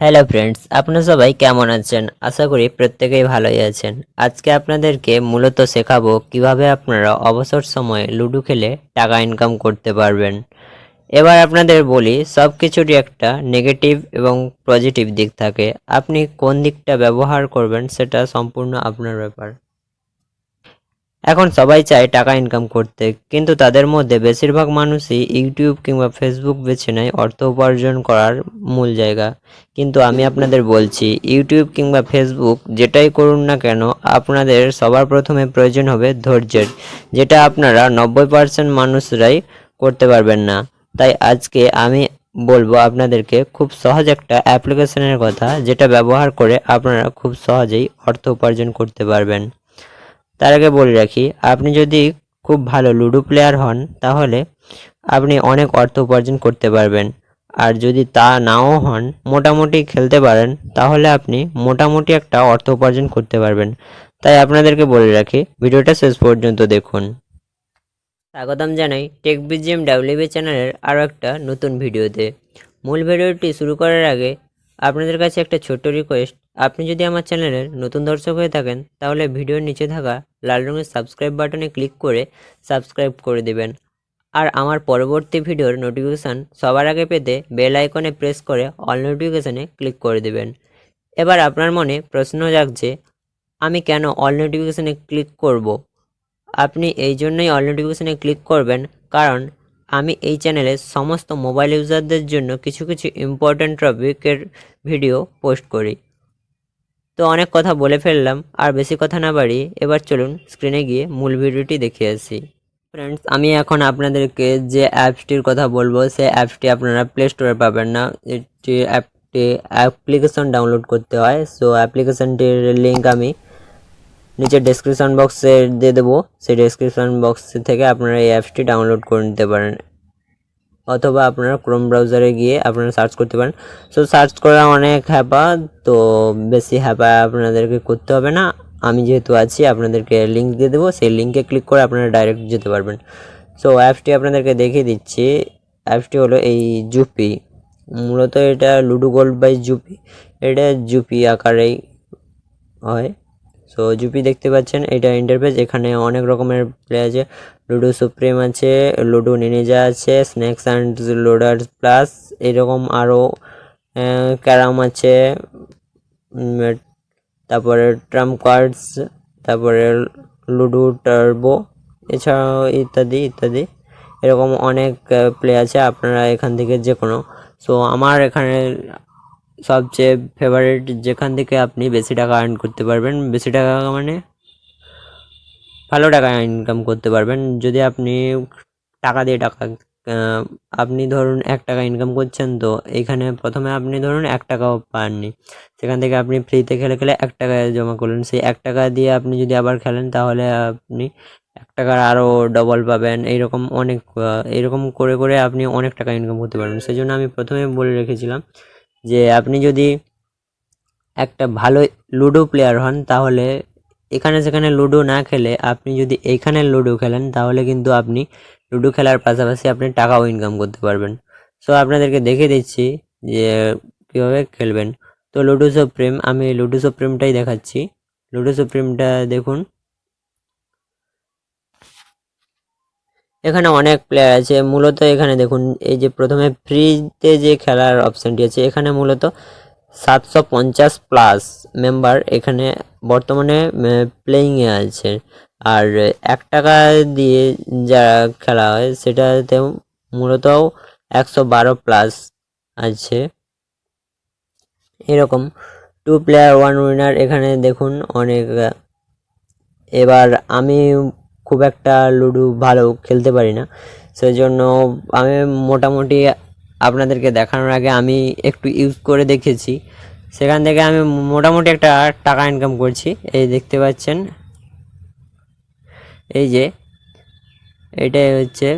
Hello friends, আপনারা সবাই কেমন আছেন? আশা করি প্রত্যেকেই ভালোই আছেন। আজকে আপনাদেরকে মূলত শেখাবো কিভাবে আপনারা অবসর সময়ে লুডো খেলে টাকা ইনকাম করতে পারবেন। এবার আপনাদের বলি, সব কিছুরই একটা নেগেটিভ এবং পজিটিভ দিক থাকে। আপনি কোন দিকটা ব্যবহার করবেন সেটা সম্পূর্ণ আপনার ব্যাপার। এখন সবাই চায় টাকা ইনকাম করতে, কিন্তু তাদের মধ্যে বেশিরভাগ মানুষই ইউটিউব কিংবা ফেসবুক বেছে নেয় অর্থ উপার্জন করার মূল জায়গা। কিন্তু আমি আপনাদের বলছি, ইউটিউব কিংবা ফেসবুক যেটাই করুন না কেন, আপনাদের সবার প্রথমে প্রয়োজন হবে ধৈর্যের, যেটা আপনারা 90% মানুষরাই করতে পারবেন না। তাই আজকে আমি বলবো আপনাদেরকে খুব সহজ একটা অ্যাপ্লিকেশনের কথা, যেটা ব্যবহার করে আপনারা খুব সহজেই অর্থ উপার্জন করতে পারবেন। তার আগে বলে রাখি, আপনি যদি খুব ভালো লুডো প্লেয়ার হন তাহলে আপনি অনেক অর্থ উপার্জন করতে পারবেন। আর যদি তা নাও হন, মোটামুটি খেলতে পারেন, তাহলে আপনি মোটামুটি একটা অর্থ উপার্জন করতে পারবেন। তাই আপনাদেরকে বলে রাখি, ভিডিওটা শেষ পর্যন্ত দেখুন। স্বাগতম জানাই টেক BGMWB চ্যানেলের আরও একটা নতুন ভিডিওতে। মূল ভিডিওটি শুরু করার আগে আপনাদের কাছে একটা ছোট্ট রিকোয়েস্ট, আপনি যদি আমার চ্যানেলের নতুন দর্শক হয়ে থাকেন তাহলে ভিডিওর নিচে থাকা লাল রঙের সাবস্ক্রাইব বাটনে ক্লিক করে সাবস্ক্রাইব করে দেবেন। আর আমার পরবর্তী ভিডিওর নোটিফিকেশান সবার আগে পেতে বেল আইকনে প্রেস করে অল নোটিফিকেশানে ক্লিক করে দেবেন। এবার আপনার মনে প্রশ্ন জাগছে, আমি কেন অল নোটিফিকেশানে ক্লিক করব? আপনি এই জন্যই অল নোটিফিকেশানে ক্লিক করবেন, কারণ আমি এই চ্যানেলে সমস্ত মোবাইল ইউজারদের জন্য কিছু কিছু ইম্পর্ট্যান্ট টপিকের ভিডিও পোস্ট করি। তো অনেক কথা বলে ফেললাম, আর বেশি কথা না বাড়িয়ে এবার চলুন স্ক্রিনে গিয়ে মূল ভিডিওটি দেখে আসি। ফ্রেন্ডস, আমি এখন আপনাদেরকে যে অ্যাপসটির কথা বলবো, সেই অ্যাপসটি আপনারা প্লে স্টোরে পাবেন না। এটি অ্যাপ্লিকেশন ডাউনলোড করতে হয়। সো অ্যাপ্লিকেশনটির লিঙ্ক আমি নিচে ডেসক্রিপশন বক্সে দিয়ে দেবো। সেই ডেসক্রিপশন বক্স থেকে আপনারা এই অ্যাপসটি ডাউনলোড করে নিতে পারেন, অথবা আপনারা ক্রোম ব্রাউজারে গিয়ে আপনারা সার্চ করতে পারেন। সো সার্চ করা অনেক হ্যাপা, তো বেশি হ্যাপা আপনাদেরকে করতে হবে না। আমি যেহেতু আছি, আপনাদেরকে লিঙ্ক দিয়ে দেবো, সেই লিঙ্কে ক্লিক করে আপনারা ডাইরেক্ট যেতে পারবেন। সো অ্যাপসটি আপনাদেরকে দেখিয়ে দিচ্ছি। অ্যাপসটি হলো এই জুপি। মূলত এটা লুডো গোল্ড বাই জুপি, এটা জুপি আকারেই হয়। সো জুপি দেখতে পাচ্ছেন, এটা ইন্টারফেস। এখানে অনেক রকমের প্লে আছে, লুডো সুপ্রিম আছে, লুডো নিনজা আছে, স্ন্যাক্স অ্যান্ড লোডার্স প্লাস, এরকম আরও ক্যারাম আছে, তারপরে ট্রাম্প কার্ডস, তারপরে লুডো টার্বো, এছাড়াও ইত্যাদি ইত্যাদি এরকম অনেক প্লে আছে, আপনারা এখান থেকে যে কোনো। সো আমার এখানে সবচেয়ে ফেভারিট, যেখান থেকে আপনি বেশি টাকা আর্ন করতে পারবেন, বেশি টাকা মানে ভালো টাকা ইনকাম করতে পারবেন। যদি আপনি টাকা দিয়ে আপনি ধরুন 1 টাকা ইনকাম করছেন, তো এখানে প্রথমে আপনি ধরুন 1 টাকাও পাননি, সেখান থেকে আপনি ফ্রিতে খেলে খেলে 1 টাকা জমা করলেন। সেই 1 টাকা দিয়ে আপনি যদি আবার খেলেন, তাহলে আপনি 1 টাকার আরও ডবল পাবেন। এইরকম অনেক এইরকম করে করে আপনি অনেক টাকা ইনকাম করতে পারবেন। সেই জন্য আমি প্রথমে বলে রেখেছিলাম যে আপনি যদি একটা ভালো লুডো প্লেয়ার হন, তাহলে এখানে সেখানে লুডো না খেলে আপনি যদি এইখানে লুডো খেলেন, তাহলে কিন্তু আপনি লুডো খেলার পাশাপাশি আপনি টাকাও ইনকাম করতে পারবেন। সো আপনাদেরকে দেখে দিচ্ছি যে কীভাবে খেলবেন। তো লুডো সুপ্রিম, আমি লুডো সুপ্রিমটাই দেখাচ্ছি। লুডো সুপ্রিমটা দেখুন, এখানে অনেক প্লেয়ার আছে। মূলত এখানে দেখুন, এই যে প্রথমে ফ্রিতে যে খেলার অপশানটি আছে, এখানে মূলত 750+ মেম্বার এখানে বর্তমানে প্লেয়িংয়ে আছে। আর 1 টাকা দিয়ে যারা খেলা হয়, সেটাতে মূলত 112+ আছে। এরকম 2 প্লেয়ার 1 উইনার এখানে দেখুন অনেক। এবার আমি খুব একটা লুডো ভালো খেলতে পারি না, সেই জন্য আমি মোটামুটি আপনাদেরকে দেখানোর আগে আমি একটু ইউজ করে দেখেছি, সেখান থেকে আমি মোটামুটি একটা টাকা ইনকাম করছি। এই দেখতে পাচ্ছেন, এই যে এটাই হচ্ছে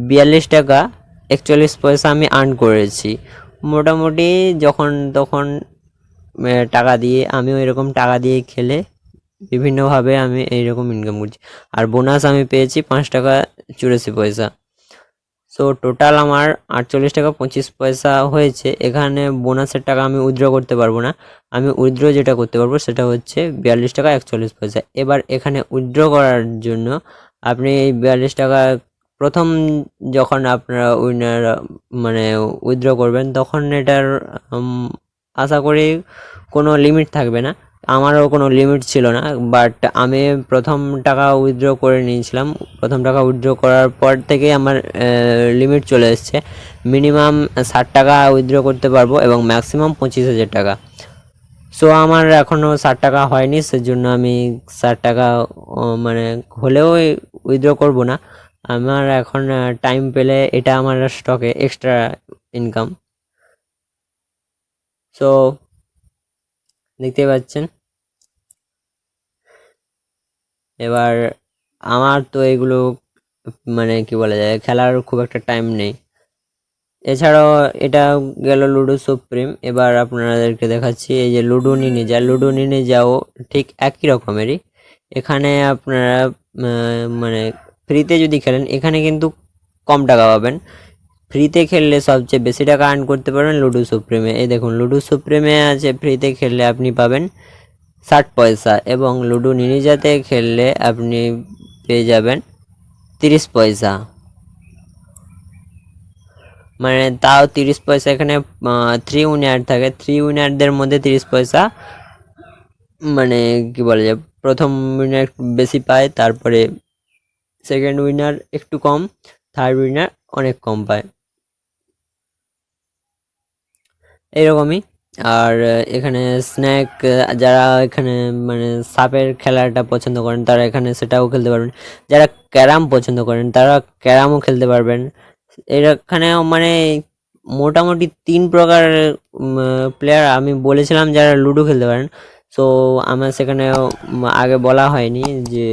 42 টাকা 41 পয়সা আমি আর্ন করেছি। মোটামুটি যখন তখন টাকা দিয়ে, আমিও এরকম টাকা দিয়ে খেলে বিভিন্নভাবে আমি এইরকম ইনকাম করছি। আর বোনাস আমি পেয়েছি 5 টাকা 84 পয়সা। সো টোটাল আমার 48 টাকা 25 পয়সা হয়েছে। এখানে বোনাসের টাকা আমি উইথড্র করতে পারবো না, আমি উইথড্র যেটা করতে পারবো সেটা হচ্ছে 42 টাকা 41 পয়সা। এবার এখানে উইথড্র করার জন্য আপনি এই 42 টাকা প্রথম যখন আপনারা উইনার মানে উইথড্র করবেন তখন এটার আশা করি কোনো লিমিট থাকবে না। আমারও কোনো লিমিট ছিল না, বাট আমি প্রথম টাকা উইথড্র করে নিয়েছিলাম। প্রথম টাকা উইথড্র করার পর থেকে আমার লিমিট চলে এসছে। মিনিমাম 60 টাকা উইথড্র করতে পারবো এবং ম্যাক্সিমাম 25,000 টাকা। সো আমার এখনও 60 টাকা হয়নি, সেজন্য আমি 60 টাকা মানে হলেও উইথড্র করব না। আমার এখন টাইম পেলে এটা আমার স্টকে এক্সট্রা ইনকাম। সো দেখতে পাচ্ছেন। এবার আমার তো এগুলো মানে কি বলা যায়, খেলার খুব একটা টাইম নেই। এছাড়াও এটা গেল লুডো সুপ্রিম। এবার আপনাদেরকে দেখাচ্ছি এই যে লুডো নিনজা। লুডো নিনজাও ঠিক একই রকমেরই। এখানে আপনারা মানে ফ্রিতে যদি খেলেন এখানে কিন্তু কম টাকা পাবেন। ফ্রিতে খেললে সবচেয়ে বেশি টাকা আর্ন করতে পারবেন লুডো সুপ্রিমে। এই দেখুন লুডো সুপ্রিমে আছে ফ্রিতে খেললে আপনি পাবেন 60 পয়সা, এবং লুডো নিনজাতে খেললে আপনি পেয়ে যাবেন 30 পয়সা। মানে তাও 30 পয়সা। এখানে 3 উইনার থাকে, 3 উইনারদের মধ্যে 30 পয়সা মানে কি বলা যায়, প্রথম উইনার বেশি পায়, তারপরে সেকেন্ড উইনার একটু কম, থার্ড উইনার অনেক কম পায়, এইরকমই। আর এখানে স্ন্যাক, যারা এখানে মানে সাপের খেলাটা পছন্দ করেন তারা এখানে সেটাও খেলতে পারবেন। যারা ক্যারাম পছন্দ করেন তারা ক্যারামও খেলতে পারবেন। এখানেও মানে মোটামুটি 3 প্রকার প্লেয়ার আমি বলেছিলাম যারা লুডো খেলতে পারেন। সো আমার সেখানে আগে বলা হয়নি যে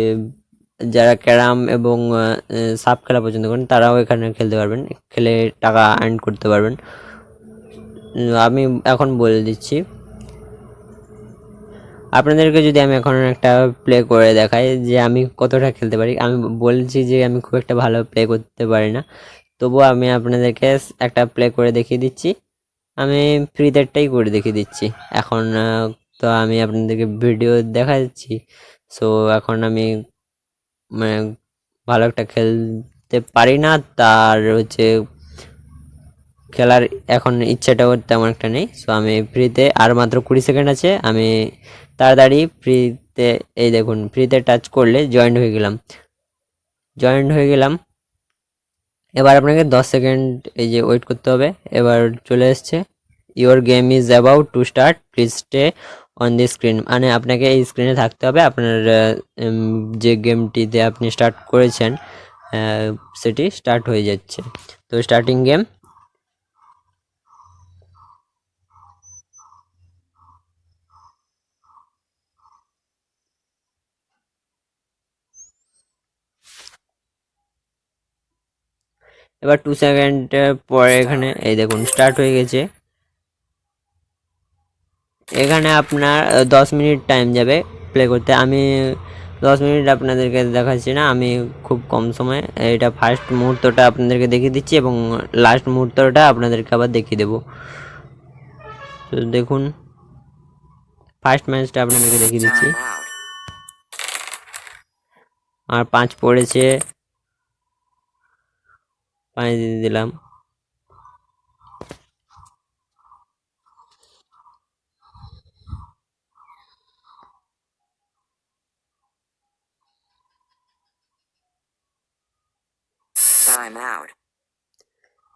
যারা ক্যারাম এবং সাপ খেলা পছন্দ করেন তারাও এখানে খেলতে পারবেন, খেলে টাকা আর্ন করতে পারবেন। আমি এখন বলে দিচ্ছি আপনাদেরকে। যদি আমি এখন একটা প্লে করে দেখাই যে আমি কতটা খেলতে পারি, আমি বলছি যে আমি খুব একটা ভালো প্লে করতে পারি না, তবুও আমি আপনাদেরকে একটা প্লে করে দেখিয়ে দিচ্ছি। আমি ফ্রিদেরটাই করে দেখিয়ে দিচ্ছি এখন। তো আমি আপনাদেরকে ভিডিও দেখাচ্ছি। সো এখন আমি মানে ভালো একটা খেলতে পারি না, তার হচ্ছে খেলার এখন ইচ্ছাটাও তেমন একটা নেই। সো আমি ফ্রিতে আর মাত্র 20 সেকেন্ড আছে, আমি তাড়াতাড়ি ফ্রিতে, এই দেখুন ফ্রিতে টাচ করলে জয়েন্ট হয়ে গেলাম। এবার আপনাকে 10 সেকেন্ড এই যে ওয়েট করতে হবে। এবার চলে এসছে your game is about to start, please stay on the screen. মানে আপনাকে এই স্ক্রিনে থাকতে হবে, আপনার যে গেমটিতে আপনি স্টার্ট করেছেন সেটি স্টার্ট হয়ে যাচ্ছে। তো স্টার্টিং গেম। এবার 2 সেকেন্ড পরে এখানে এই দেখুন স্টার্ট হয়ে গেছে। এখানে আপনার 10 মিনিট টাইম যাবে প্লে করতে। আমি 10 মিনিট আপনাদেরকে দেখাচ্ছি না, আমি খুব কম সময় এটা ফার্স্ট মুহূর্তটা আপনাদেরকে দেখিয়ে দিচ্ছি এবং লাস্ট মুহূর্তটা আপনাদেরকে আবার দেখিয়ে দেবো। তো দেখুন ফার্স্ট ম্যাচটা আপনাদেরকে দেখিয়ে দিচ্ছি। আর 5 পড়েছে, 5 দিয়ে দিলাম।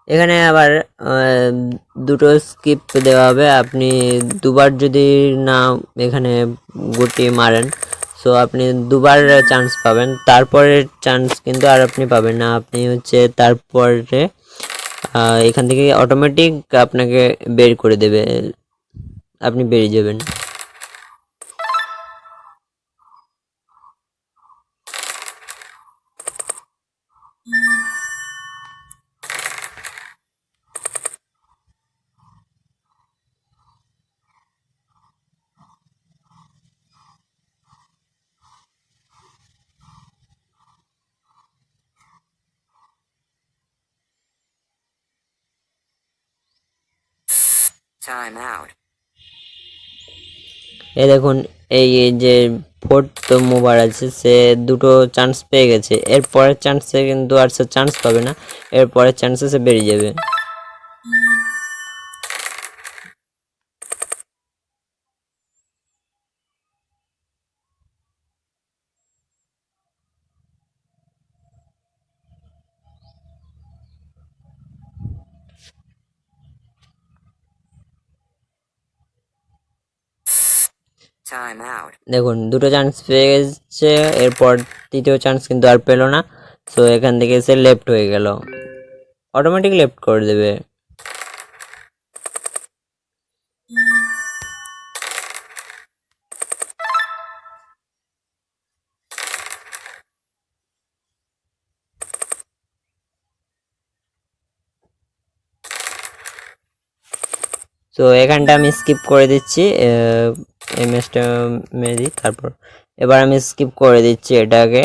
এখানে আবার দুটো স্কিপ দেওয়া হবে। আপনি দুবার যদি না এখানে গুটি মারেন, সো আপনি দুবার চান্স পাবেন, তারপরে চান্স কিন্তু আর আপনি পাবেন না। আপনি হচ্ছে তারপরে এখান থেকে অটোমেটিক আপনাকে বের করে দেবে, আপনি বেরিয়ে যাবেন। এই দেখুন, এই যে ফোর্থ মুভার আছে সে দুটো চান্স পেয়ে গেছে, এর পরের চান্সে কিন্তু আর সে চান্স পাবে না, এর পরের চান্সে সে বেরিয়ে যাবে। দেখুন দুটো চান্স পেয়ে গেছে, এরপর তৃতীয় চান্স কিন্তু আর পেলো না, সো এখান থেকে সে লেফট হয়ে গেল, অটোমেটিক লেফট করে দেবে। তো এখানটা আমি স্কিপ করে দিচ্ছি, এই ম্যাচটা মেরে দিই, তারপর এবার আমি স্কিপ করে দিচ্ছি এটাকে।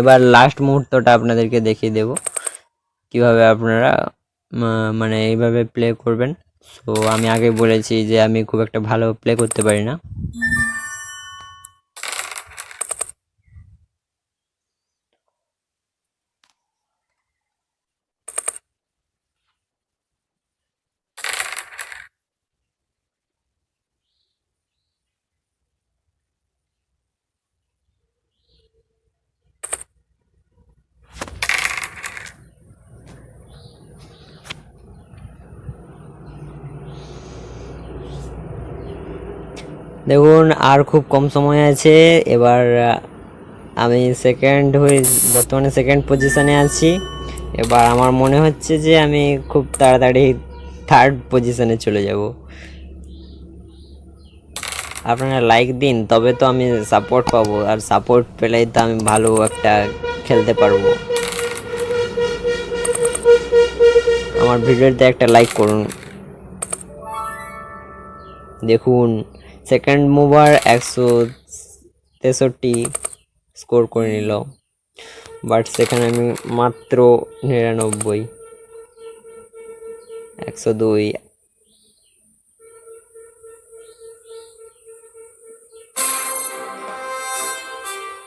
এবার লাস্ট মুহূর্তটা আপনাদেরকে দেখিয়ে দেব কিভাবে আপনারা মানে এইভাবে প্লে করবেন। সো আমি আগে বলেছি যে আমি খুব একটা ভালো প্লে করতে পারি না। দেখুন আর খুব কম সময় আছে, এবার আমি সেকেন্ড হয়ে বর্তমানে সেকেন্ড পজিশনে আছি। এবার আমার মনে হচ্ছে যে আমি খুব তাড়াতাড়ি থার্ড পজিশনে চলে যাব। আপনারা লাইক দিন, তবে তো আমি সাপোর্ট পাবো, আর সাপোর্ট পেলেই তো আমি ভালো একটা খেলতে পারবো। আমার ভিডিওতে একটা লাইক করুন। দেখুন সেকেন্ড মুভার 163 স্কোর করে নিল, বাট সেখানে আমি মাত্র 99, 102।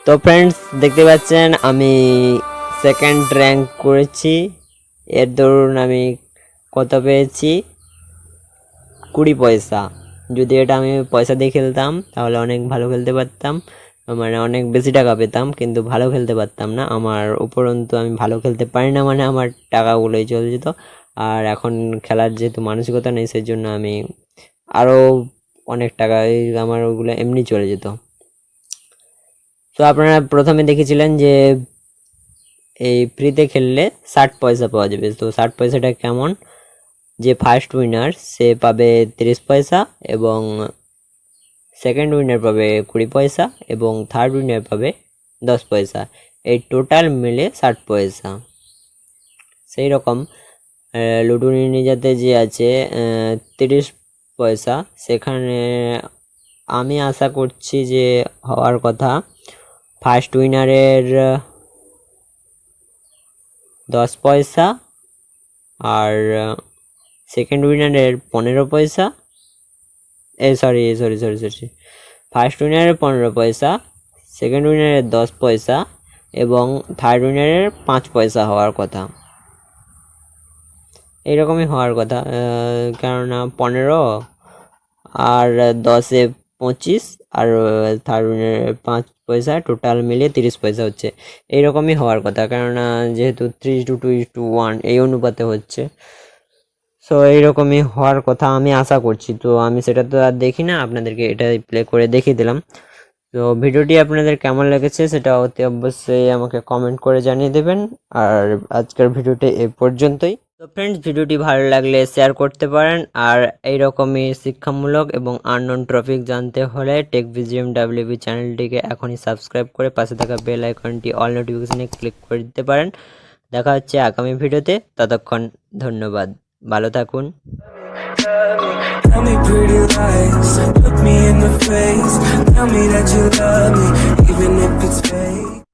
তো ফ্রেন্ডস দেখতে পাচ্ছেন আমি সেকেন্ড র্যাঙ্ক করেছি, এর দরুন আমি কত পেয়েছি, 20 পয়সা। যদি এটা আমি পয়সা দিয়ে খেলতাম তাহলে অনেক ভালো খেলতে পারতাম, মানে অনেক বেশি টাকা পেতাম, কিন্তু ভালো খেলতে পারতাম না। আমার উপরন্তু আমি ভালো খেলতে পারি না, মানে আমার টাকাগুলোই চলে যেত। আর এখন খেলার যেহেতু মানসিকতা নেই, সেই জন্য আমি আরও অনেক টাকা আমার ওগুলো এমনি চলে যেত। তো আপনারা প্রথমে দেখেছিলেন যে এই ফ্রিতে খেললে 60 পয়সা পাওয়া যাবে। তো 60 পয়সাটা কেমন, যে ফার্স্ট উইনার সে পাবে 30 পয়সা, এবং সেকেন্ড উইনার পাবে 20 পয়সা, এবং থার্ড উইনার পাবে 10 পয়সা। এই টোটাল মিলে 60 পয়সা। সেই রকম লুডো নিনজাতে যে আছে 30 পয়সা, সেখানে আমি আশা করছি যে হওয়ার কথা ফার্স্ট উইনারের 10 পয়সা, আর সেকেন্ড উইনারের 15 পয়সা, সরি, ফার্স্ট উইনারের 15 পয়সা, সেকেন্ড উইনারের 10 পয়সা, এবং থার্ড উইনারের 5 পয়সা হওয়ার কথা। এইরকমই হওয়ার কথা, কেননা 15 আর 10-এ 25, আর থার্ড উইনারের 5 পয়সা, টোটাল মিলিয়ে 30 পয়সা হচ্ছে। এইরকমই হওয়ার কথা, কেননা যেহেতু 3:2:1 এই অনুপাতে হচ্ছে। সো এইরকমই হওয়ার কথা আমি আশা করছি। তো আমি সেটা তো আর দেখি না, আপনাদেরকে এটা প্লে করে দেখিয়ে দিলাম। তো ভিডিওটি আপনাদের কেমন লেগেছে সেটা অতি অবশ্যই আমাকে কমেন্ট করে জানিয়ে দেবেন। আর আজকের ভিডিওটি এ পর্যন্তই। তো ফ্রেন্ডস, ভিডিওটি ভালো লাগলে শেয়ার করতে পারেন, আর এইরকমই শিক্ষামূলক এবং আননোন টপিক জানতে হলে টেক BGMWB চ্যানেলটিকে এখনই সাবস্ক্রাইব করে পাশে থাকা বেল আইকনটি অল নোটিফিকেশনে ক্লিক করে দিতে পারেন। দেখা হচ্ছে আগামী ভিডিওতে, ততক্ষণ ধন্যবাদ, ভালো থাকুন। Tell me pretty lies, look me in the face, tell me that you love me, even if it's fake.